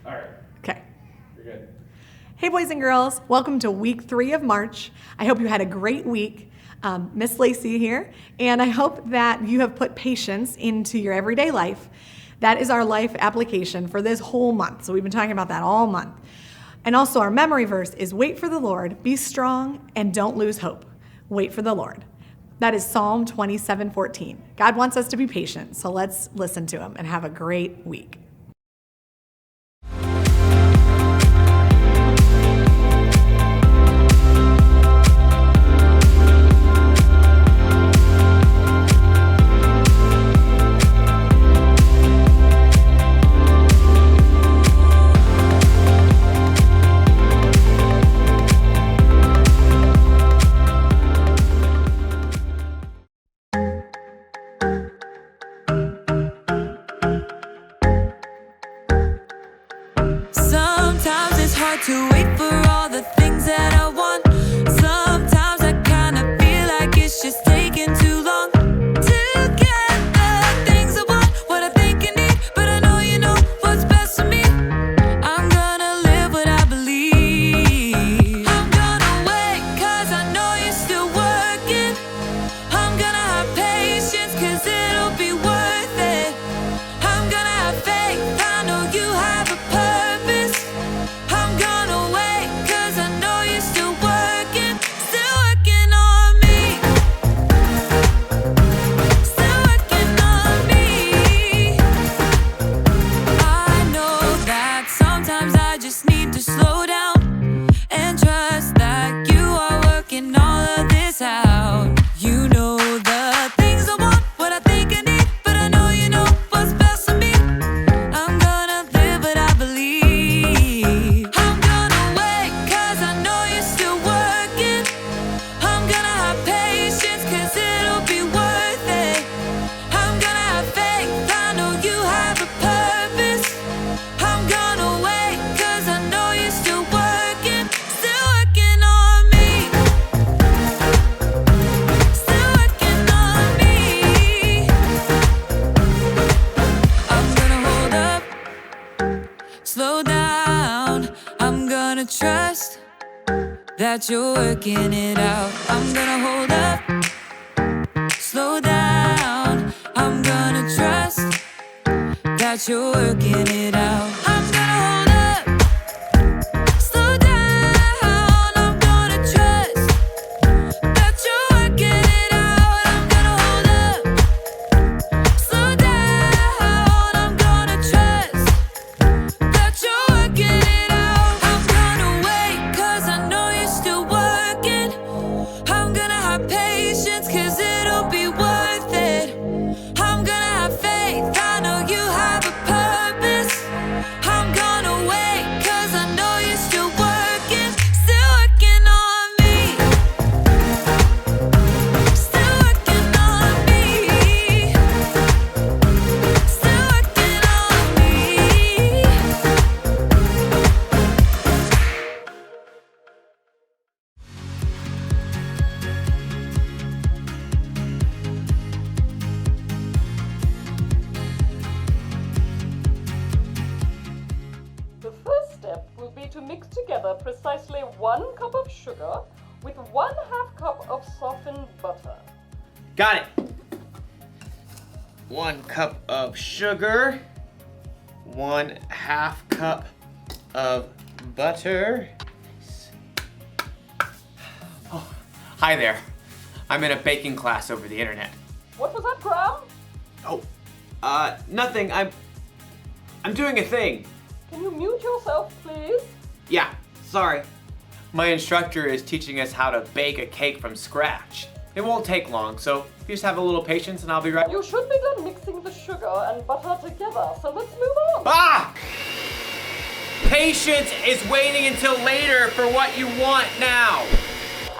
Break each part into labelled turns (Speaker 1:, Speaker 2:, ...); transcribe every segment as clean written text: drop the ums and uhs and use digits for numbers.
Speaker 1: All right.
Speaker 2: Okay.
Speaker 1: You're good.
Speaker 2: Hey, boys and girls. Welcome to week 3 of March. I hope you had a great week. Miss Lacey here, and I hope that you have put patience into your everyday life. That is our life application for this whole month. So we've been talking about that all month. And also our memory verse is wait for the Lord, be strong, and don't lose hope. Wait for the Lord. That is Psalm 27:14. God wants us to be patient, so let's listen to him and have a great week.
Speaker 3: Sometimes it's hard to wait for all the things that I want. Sometimes I kinda feel like it's just taking too long to get the things I want, what I think I need, but I know you know what's best for me. I'm gonna live what I believe. I'm gonna wait 'cause I know you're still working. I'm gonna have patience 'cause it'll be worth it. I'm gonna have faith, I know you have a purpose. I'm gonna wait 'cause I know you're still working on me. Still working on me. I know that sometimes I just need to slow down and trust that you are working all of this out. You know the things I want, what I think I need, but I know you know what's best for me. I'm gonna live what I believe. I'm gonna wait 'cause I know you're still working. I'm gonna have patience 'cause it'll be worth it. I'm gonna have faith, I know you have a purpose. I'm gonna wait 'cause I know you're still working on me. Still working on me. I'm gonna hold up, slow down. I'm gonna trust that you're working it out. I'm gonna hold up, slow down. I'm gonna trust that you're working it out. I'm gonna hold up, slow down. I'm gonna trust that you're working it out. I'm gonna hold up, slow down. I'm gonna trust that you're working it out. I'm gonna wait 'cause I know you're still working. I'm gonna have patience 'cause it'll be worth it. I'm gonna have faith, I know you have a purpose. I'm gonna wait 'cause I know you're still working on me. Still working on me. Still working on me.
Speaker 4: The first step will be to mix together precisely 1 cup of sugar with 1/2 cup of softened butter.
Speaker 1: Got it. 1 cup of sugar, 1/2 cup of butter. Oh, hi there. I'm in a baking class over the internet.
Speaker 4: What was that, Graham?
Speaker 1: Oh, nothing. I'm doing a thing.
Speaker 4: Can you mute yourself, please?
Speaker 1: Yeah, sorry. My instructor is teaching us how to bake a cake from scratch. It won't take long, so you just have a little patience and I'll be right.
Speaker 4: You should be done mixing the sugar and butter together, so let's move on.
Speaker 1: Ah! Patience is waiting until later for what you want now.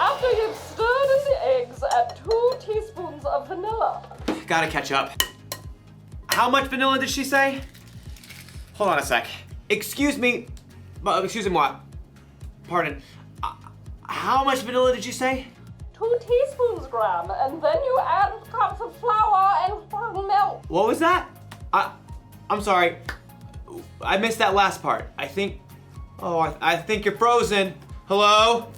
Speaker 4: After you've stirred in the eggs, add 2 teaspoons of vanilla.
Speaker 1: Gotta catch up. How much vanilla did she say? Hold on a sec. Excuse me. Excuse me, what? Pardon. How much vanilla did you say?
Speaker 4: 2 teaspoons, Graham, and then you add cups of flour and milk.
Speaker 1: What was that? I'm sorry. I missed that last part. I think you're frozen. Hello?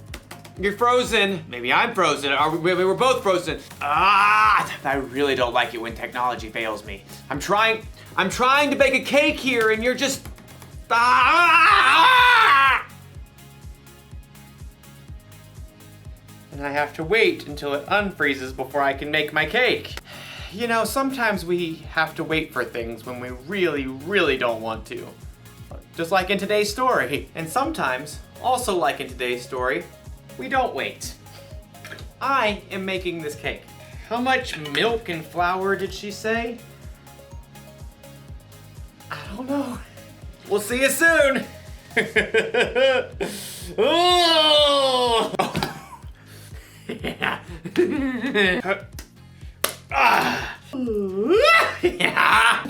Speaker 1: You're frozen. Maybe I'm frozen. Maybe we're both frozen. I really don't like it when technology fails me. I'm trying to bake a cake here and you're just, and I have to wait until it unfreezes before I can make my cake. You know, sometimes we have to wait for things when we really, really don't want to. Just like in today's story. And sometimes, also like in today's story, we don't wait. I am making this cake. How much milk and flour did she say? I don't know. We'll see you soon. Oh! Yeah. Yeah.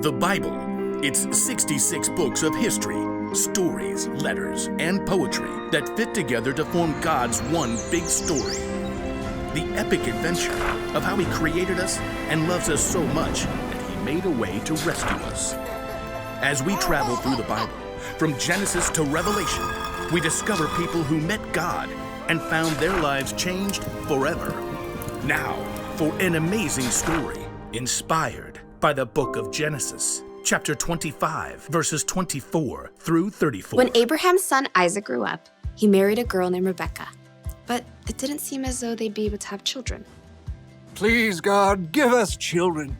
Speaker 5: The Bible. It's 66 books of history, stories, letters, and poetry that fit together to form God's one big story. The epic adventure of how He created us and loves us so much that He made a way to rescue us. As we travel through the Bible, from Genesis to Revelation, we discover people who met God and found their lives changed forever. Now, for an amazing story inspired by the book of Genesis, chapter 25, verses 24 through 34.
Speaker 6: When Abraham's son Isaac grew up, he married a girl named Rebekah. But it didn't seem as though they'd be able to have children.
Speaker 7: Please, God, give us children.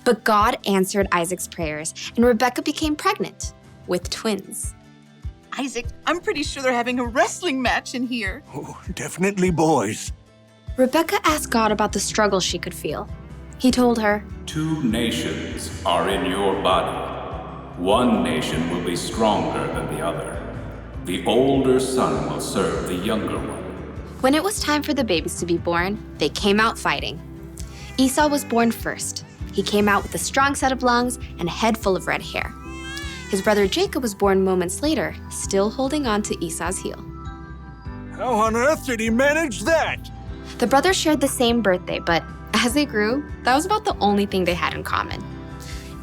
Speaker 6: But God answered Isaac's prayers, and Rebekah became pregnant with twins.
Speaker 8: Isaac, I'm pretty sure they're having a wrestling match in here.
Speaker 7: Oh, definitely boys.
Speaker 6: Rebekah asked God about the struggle she could feel. He told her,
Speaker 9: 2 nations are in your body. One nation will be stronger than the other. The older son will serve the younger one.
Speaker 6: When it was time for the babies to be born, they came out fighting. Esau was born first. He came out with a strong set of lungs and a head full of red hair. His brother Jacob was born moments later, still holding on to Esau's heel.
Speaker 7: How on earth did he manage that?
Speaker 6: The brothers shared the same birthday, but as they grew, that was about the only thing they had in common.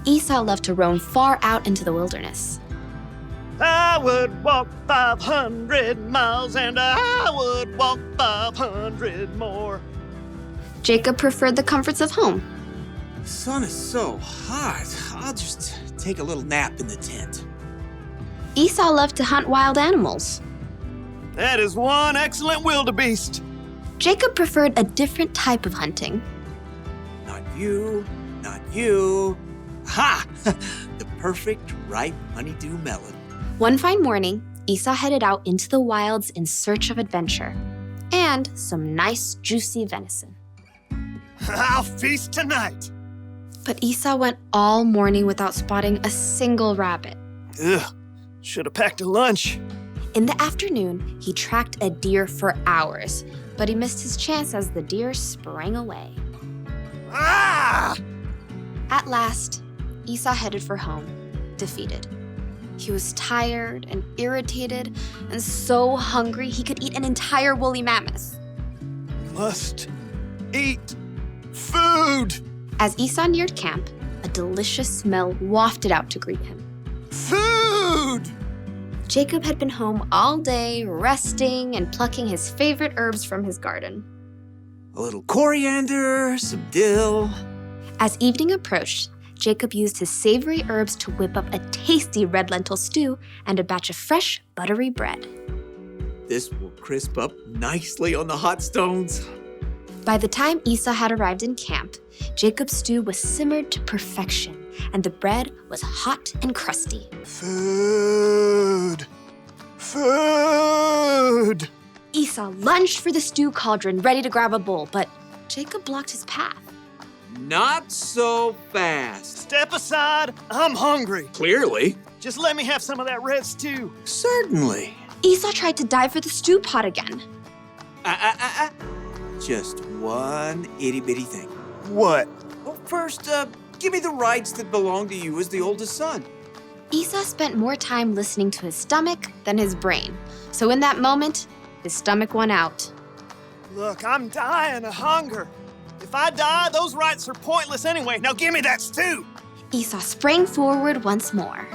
Speaker 6: Esau loved to roam far out into the wilderness.
Speaker 10: I would walk 500 miles and I would walk 500 more.
Speaker 6: Jacob preferred the comforts of home.
Speaker 11: The sun is so hot. I'll just take a little nap in the tent.
Speaker 6: Esau loved to hunt wild animals.
Speaker 10: That is one excellent wildebeest.
Speaker 6: Jacob preferred a different type of hunting.
Speaker 11: Not you, not you. Ha! The perfect ripe honeydew melon.
Speaker 6: One fine morning, Esau headed out into the wilds in search of adventure and some nice, juicy venison.
Speaker 10: I'll feast tonight.
Speaker 6: But Esau went all morning without spotting a single rabbit.
Speaker 10: Ugh, should have packed a lunch.
Speaker 6: In the afternoon, he tracked a deer for hours, but he missed his chance as the deer sprang away.
Speaker 10: Ah!
Speaker 6: At last, Esau headed for home, defeated. He was tired and irritated and so hungry he could eat an entire woolly mammoth.
Speaker 10: Must eat food.
Speaker 6: As Esau neared camp, a delicious smell wafted out to greet him.
Speaker 10: Food!
Speaker 6: Jacob had been home all day, resting and plucking his favorite herbs from his garden.
Speaker 11: A little coriander, some dill.
Speaker 6: As evening approached, Jacob used his savory herbs to whip up a tasty red lentil stew and a batch of fresh, buttery bread.
Speaker 11: This will crisp up nicely on the hot stones.
Speaker 6: By the time Esau had arrived in camp, Jacob's stew was simmered to perfection, and the bread was hot and crusty.
Speaker 10: Food! Food!
Speaker 6: Esau lunged for the stew cauldron, ready to grab a bowl, but Jacob blocked his path.
Speaker 11: Not so fast.
Speaker 10: Step aside, I'm hungry.
Speaker 11: Clearly.
Speaker 10: Just let me have some of that red stew.
Speaker 11: Certainly.
Speaker 6: Esau tried to dive for the stew pot again.
Speaker 11: Just one itty-bitty thing.
Speaker 10: What?
Speaker 11: Well, first, give me the rights that belong to you as the oldest son.
Speaker 6: Esau spent more time listening to his stomach than his brain. So in that moment, his stomach won out.
Speaker 10: Look, I'm dying of hunger. If I die, those rights are pointless anyway. Now give me that stew.
Speaker 6: Esau sprang forward once more.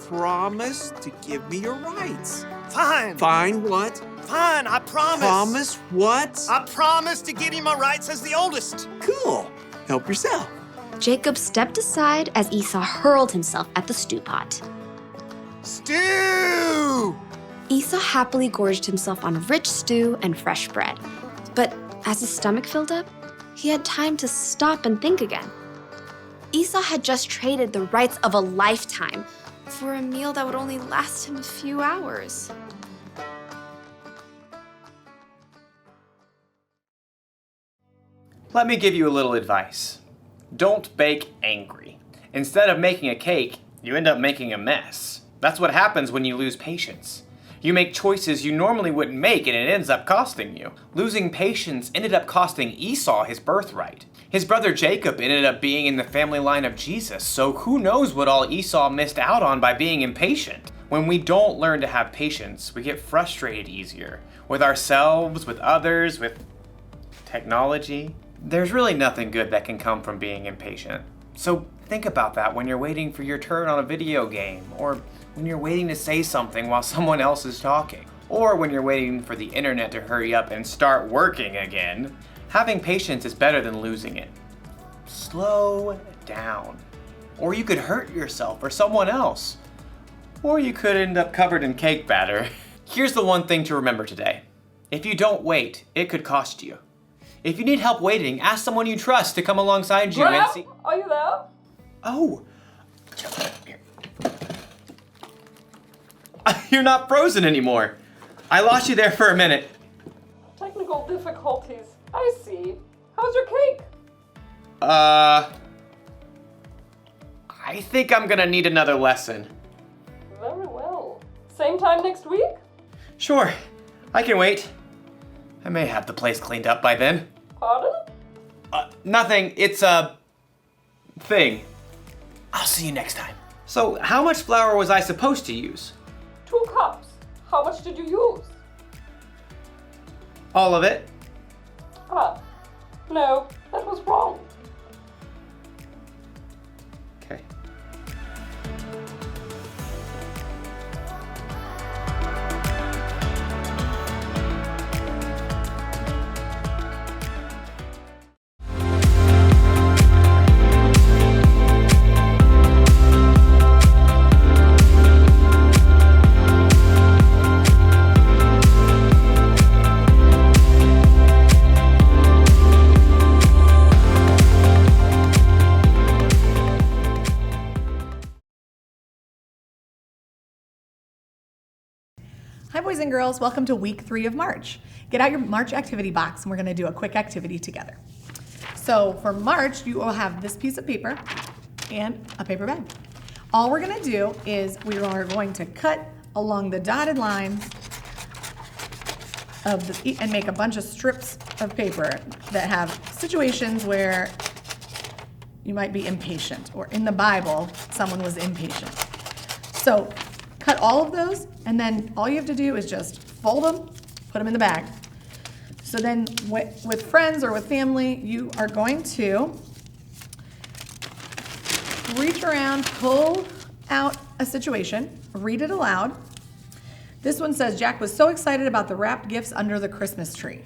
Speaker 11: Promise to give me your rights.
Speaker 10: Fine.
Speaker 11: Fine what?
Speaker 10: Fine, I promise.
Speaker 11: Promise what?
Speaker 10: I promise to give you my rights as the oldest.
Speaker 11: Cool. Help yourself.
Speaker 6: Jacob stepped aside as Esau hurled himself at the stew pot.
Speaker 10: Stew!
Speaker 6: Esau happily gorged himself on rich stew and fresh bread. But as his stomach filled up, he had time to stop and think again. Esau had just traded the rights of a lifetime for a meal that would only last him a few hours.
Speaker 1: Let me give you a little advice. Don't bake angry. Instead of making a cake, you end up making a mess. That's what happens when you lose patience. You make choices you normally wouldn't make and it ends up costing you. Losing patience ended up costing Esau his birthright. His brother Jacob ended up being in the family line of Jesus, so who knows what all Esau missed out on by being impatient. When we don't learn to have patience, we get frustrated easier. With ourselves, with others, with technology. There's really nothing good that can come from being impatient. So think about that when you're waiting for your turn on a video game, or when you're waiting to say something while someone else is talking, or when you're waiting for the internet to hurry up and start working again. Having patience is better than losing it. Slow down. Or you could hurt yourself or someone else. Or you could end up covered in cake batter. Here's the one thing to remember today. If you don't wait, it could cost you. If you need help waiting, ask someone you trust to come alongside you and see.
Speaker 4: Are you there?
Speaker 1: Oh. You're not frozen anymore. I lost you there for a minute.
Speaker 4: Technical difficulties. I see. How's your cake?
Speaker 1: I think I'm gonna need another lesson.
Speaker 4: Very well. Same time next week?
Speaker 1: Sure, I can wait. I may have the place cleaned up by then.
Speaker 4: Pardon?
Speaker 1: Nothing, it's a thing. I'll see you next time. So, how much flour was I supposed to use?
Speaker 4: 2 cups. How much did you use?
Speaker 1: All of it.
Speaker 4: No, that was wrong.
Speaker 1: Okay.
Speaker 2: Hi boys and girls, welcome to week 3 of March. Get out your March activity box and we're gonna do a quick activity together. So for March, you will have this piece of paper and a paper bag. All we're gonna do is we are going to cut along the dotted lines of the, and make a bunch of strips of paper that have situations where you might be impatient, or in the Bible, someone was impatient. So cut all of those, and then all you have to do is just fold them, put them in the bag. So then with friends or with family, you are going to reach around, pull out a situation, read it aloud. This one says, Jack was so excited about the wrapped gifts under the Christmas tree.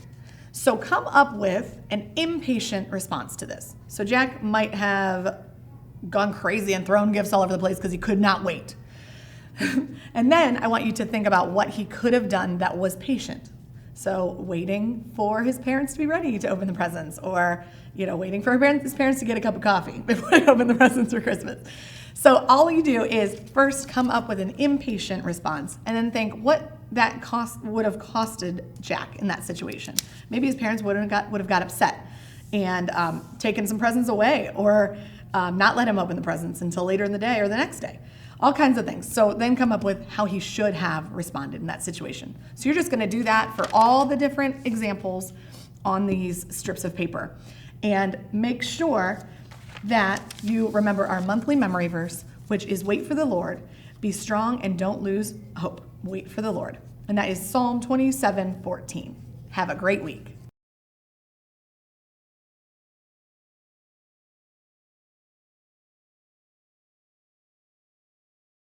Speaker 2: So come up with an impatient response to this. So Jack might have gone crazy and thrown gifts all over the place because he could not wait. And then I want you to think about what he could have done that was patient. So waiting for his parents to be ready to open the presents, or waiting for his parents to get a cup of coffee before they open the presents for Christmas. So all you do is first come up with an impatient response and then think what that would have costed Jack in that situation. Maybe his parents would have got upset and taken some presents away, or not let him open the presents until later in the day or the next day. All kinds of things. So then come up with how he should have responded in that situation. So you're just gonna do that for all the different examples on these strips of paper. And make sure that you remember our monthly memory verse, which is wait for the Lord, be strong and don't lose hope. Wait for the Lord. And that is Psalm 27:14. Have a great week.